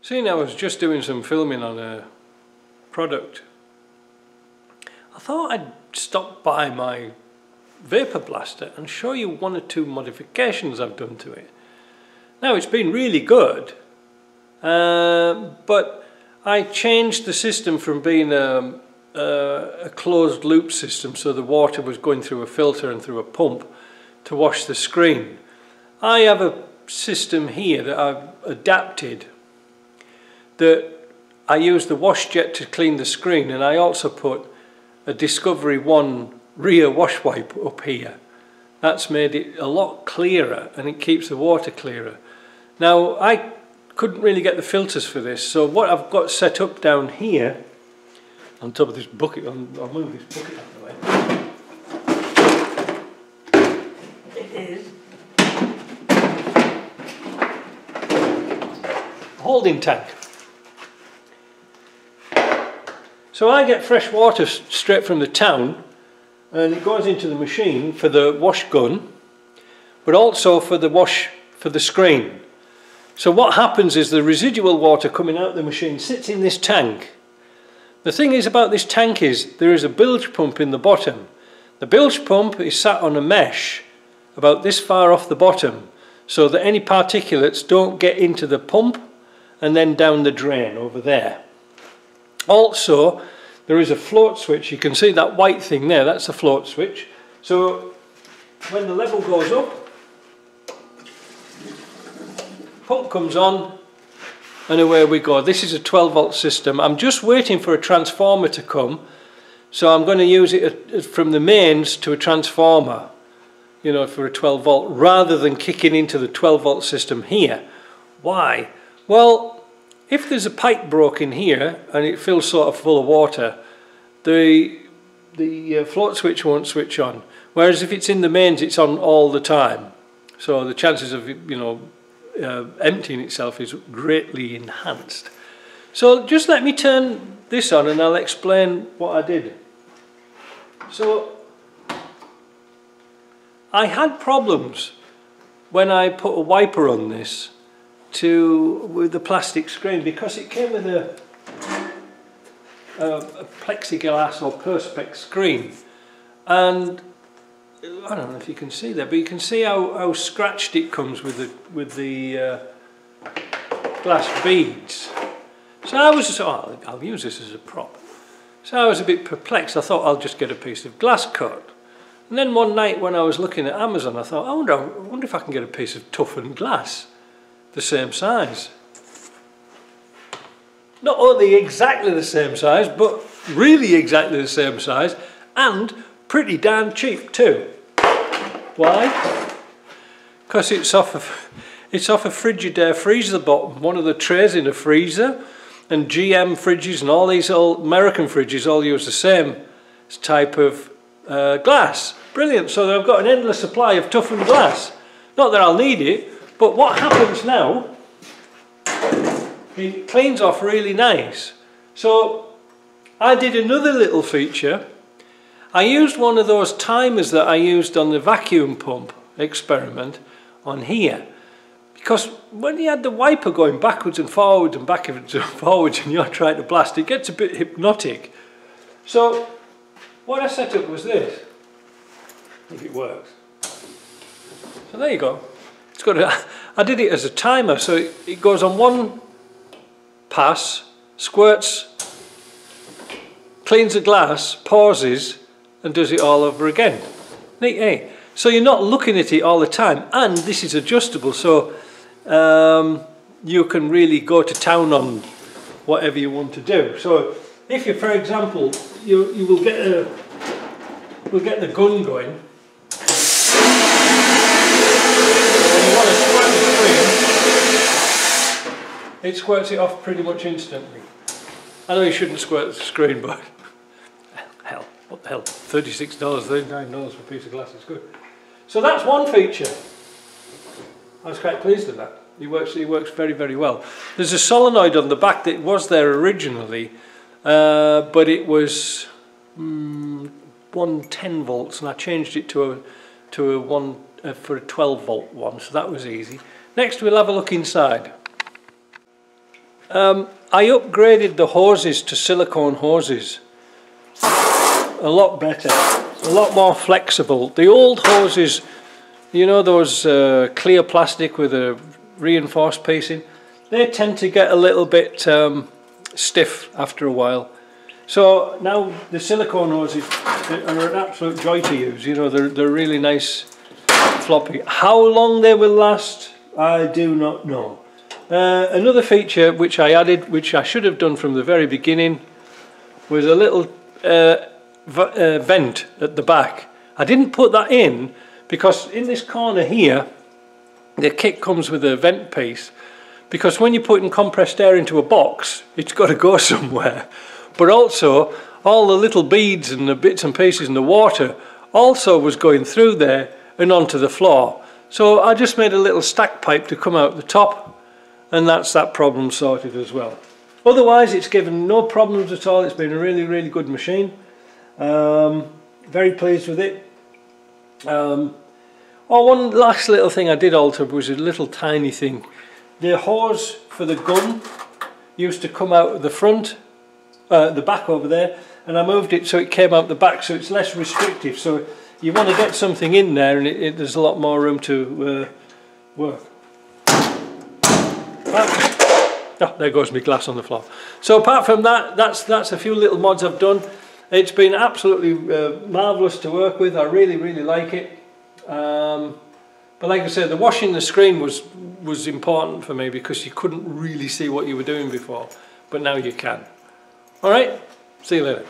Seeing I was just doing some filming on a product, I thought I'd stop by my Vapour blaster and show you one or two modifications I've done to it. Now, it's been really good, but I changed the system from being a closed loop system, so the water was going through a filter and through a pump to wash the screen. I have a system here that I've adapted, that I use the wash jet to clean the screen, and I also put a Discovery 1 rear wash wipe up here. That's made it a lot clearer and it keeps the water clearer. Now, I couldn't really get the filters for this, so what I've got set up down here on top of this bucket, I'll move this bucket out of the way. It is a holding tank. So I get fresh water straight from the town, and it goes into the machine for the wash gun, but also for the wash for the screen. So what happens is the residual water coming out of the machine sits in this tank. The thing is about this tank is there is a bilge pump in the bottom. The bilge pump is sat on a mesh about this far off the bottom, so that any particulates don't get into the pump and then down the drain over there. Also, there is a float switch. You can see that white thing there, that's a float switch. So when the level goes up, pump comes on and away we go. This is a 12 volt system. I'm just waiting for a transformer to come, so I'm going to use it from the mains to a transformer, you know, for a 12 volt, rather than kicking into the 12 volt system here. Why? Well, if there's a pipe broken here and it fills sort of full of water, the float switch won't switch on. Whereas if it's in the mains, it's on all the time. So the chances of, you know, emptying itself is greatly enhanced. So just let me turn this on and I'll explain what I did. So I had problems when I put a wiper on this with the plastic screen, because it came with a plexiglass or perspex screen, and I don't know if you can see that, but you can see how scratched it comes with the glass beads. So I was, I'll use this as a prop. So I was a bit perplexed. I thought I'll just get a piece of glass cut. And then one night when I was looking at Amazon, I thought, I wonder if I can get a piece of toughened glass the same size. Not only exactly the same size, but really exactly the same size, and pretty darn cheap too. Why? Because it's off of a Frigidaire freezer bottom, one of the trays in a freezer, and GM fridges and all these old American fridges all use the same type of glass. Brilliant, so I've got an endless supply of toughened glass. Not that I'll need it, but what happens now, it cleans off really nice. So I did another little feature. I used one of those timers that I used on the vacuum pump experiment on here, because when you had the wiper going backwards and forwards and backwards and forwards and you're trying to blast, it gets a bit hypnotic. So what I set up was this, if it works. So there you go. It's got I did it as a timer, so it goes on one pass, squirts, cleans the glass, pauses, and does it all over again. Neat, eh? So you're not looking at it all the time, and this is adjustable, so you can really go to town on whatever you want to do. So if you, for example, you will get the gun going. It squirts it off pretty much instantly. I know you shouldn't squirt the screen, but hell, what the hell, $36, $39 for a piece of glass is good. So that's one feature. I was quite pleased with that. It works very, very well. There's a solenoid on the back that was there originally, but it was 110 volts, and I changed it to a 12 volt one, so that was easy. Next we'll have a look inside. I upgraded the hoses to silicone hoses. A lot better, a lot more flexible. The old hoses, you know, those clear plastic with a reinforced piecing, they tend to get a little bit stiff after a while. So now the silicone hoses are an absolute joy to use. You know, they're really nice, floppy. How long they will last, I do not know. Another feature which I added, which I should have done from the very beginning, was a little vent at the back. I didn't put that in because in this corner here, the kit comes with a vent piece, because when you're putting compressed air into a box, it's got to go somewhere. But also, all the little beads and the bits and pieces and the water also was going through there and onto the floor. So I just made a little stack pipe to come out the top, and that's that problem sorted as well. Otherwise, it's given no problems at all. It's been a really, really good machine. Very pleased with it. Oh, one last little thing I did alter was a little tiny thing. The hose for the gun used to come out the front, the back over there, and I moved it so it came out the back, so it's less restrictive. So you want to get something in there, and there's a lot more room to work. Oh, there goes my glass on the floor. So apart from that, that's a few little mods I've done. It's been absolutely marvellous to work with. I really, really like it. But like I said, the washing the screen was important for me because you couldn't really see what you were doing before. But now you can. Alright, see you later.